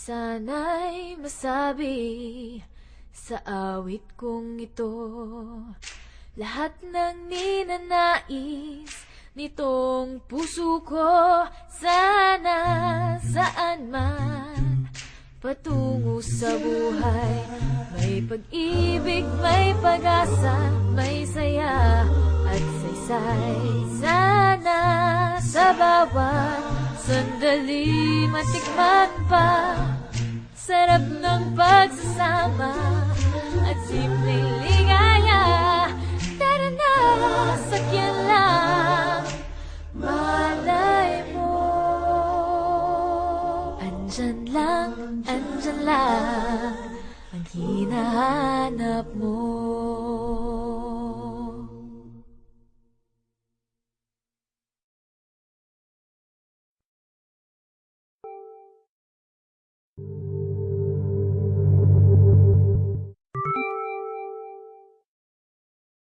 Sana'y masabi sa awit kong ito lahat ng ninanais nitong puso ko. Sana saan man patungo sa buhay, may pag-ibig, may pag-asa, may saya at saysay. Sana sa bawat sandali matikman pa sarap ng pagsasama at simpleng ligaya. Tara na, sakyan lang, malay mo. Andyan lang ang hinahanap mo.